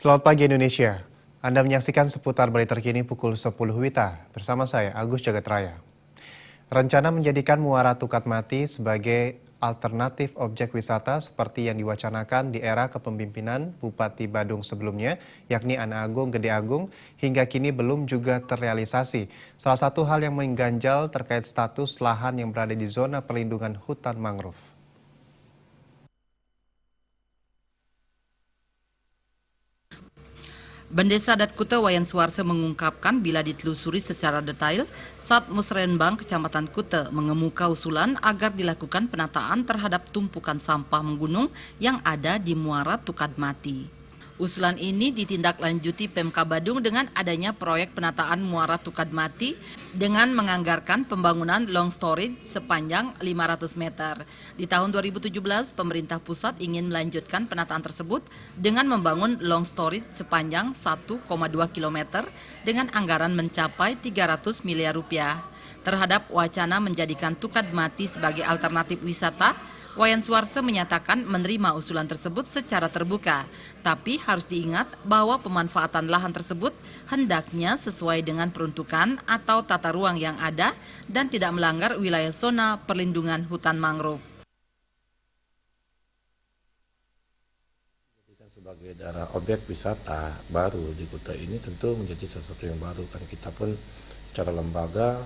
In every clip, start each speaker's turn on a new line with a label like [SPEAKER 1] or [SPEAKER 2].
[SPEAKER 1] Selamat pagi Indonesia. Anda menyaksikan seputar berita terkini pukul 10 WITA bersama saya Agus Jagatraya. Rencana menjadikan Muara Tukat Mati sebagai alternatif objek wisata seperti yang diwacanakan di era kepemimpinan Bupati Badung sebelumnya, yakni Ana Agung Gede Agung, hingga kini belum juga terrealisasi. Salah satu hal yang mengganjal terkait status lahan yang berada di zona perlindungan hutan mangrove.
[SPEAKER 2] Bendesa Adat Kuta Wayan Suarso mengungkapkan bila ditelusuri secara detail, Sat Musrenbang Kecamatan Kuta mengemuka usulan agar dilakukan penataan terhadap tumpukan sampah menggunung yang ada di Muara Tukat Mati. Usulan ini ditindaklanjuti Pemka Badung dengan adanya proyek penataan Muara Tukat Mati dengan menganggarkan pembangunan long storage sepanjang 500 meter. Di tahun 2017, pemerintah pusat ingin melanjutkan penataan tersebut dengan membangun long storage sepanjang 1,2 km dengan anggaran mencapai 300 miliar rupiah. Terhadap wacana menjadikan Tukat Mati sebagai alternatif wisata, Wayan Suarso menyatakan menerima usulan tersebut secara terbuka, tapi harus diingat bahwa pemanfaatan lahan tersebut hendaknya sesuai dengan peruntukan atau tata ruang yang ada dan tidak melanggar wilayah zona perlindungan hutan mangrove.
[SPEAKER 3] Sebagai daerah objek wisata baru di Kuta ini tentu menjadi sesuatu yang baru, kan kita pun secara lembaga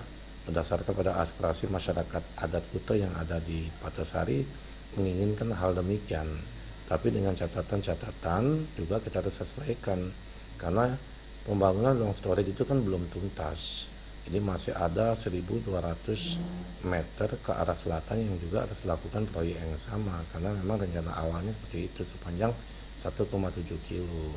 [SPEAKER 3] berdasarkan pada aspirasi masyarakat adat Kuta yang ada di Patasari menginginkan hal demikian, tapi dengan catatan-catatan juga kita harus sesuaikan karena pembangunan long storage itu kan belum tuntas, jadi masih ada 1.200 meter ke arah selatan yang juga harus dilakukan proyek yang sama karena memang rencana awalnya seperti itu sepanjang 1,7 kilo.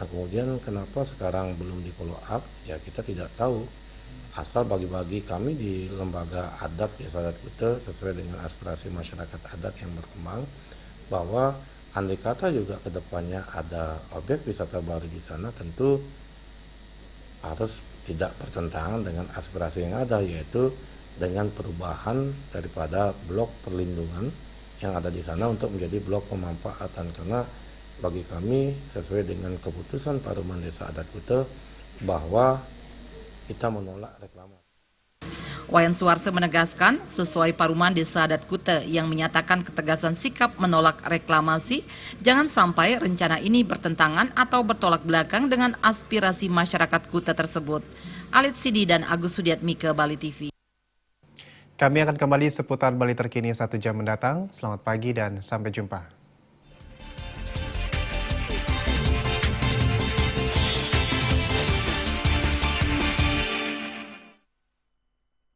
[SPEAKER 3] Nah kemudian kenapa sekarang belum di follow up, ya kita tidak tahu. Asal bagi-bagi kami di lembaga adat Desa Adat Kuta sesuai dengan aspirasi masyarakat adat yang berkembang bahwa andai kata juga kedepannya ada objek wisata baru di sana tentu harus tidak bertentangan dengan aspirasi yang ada, yaitu dengan perubahan daripada blok perlindungan yang ada di sana untuk menjadi blok pemanfaatan, karena bagi kami sesuai dengan keputusan Paruman Desa Adat Kuta bahwa kita menolak reklamasi.
[SPEAKER 2] Wayan Suarso menegaskan sesuai Paruman Desa Adat Kuta yang menyatakan ketegasan sikap menolak reklamasi, jangan sampai rencana ini bertentangan atau bertolak belakang dengan aspirasi masyarakat Kuta tersebut. Alit Sidi dan Agus Sudiatmike, Bali TV.
[SPEAKER 1] Kami akan kembali seputar Bali terkini 1 jam mendatang. Selamat pagi dan sampai jumpa.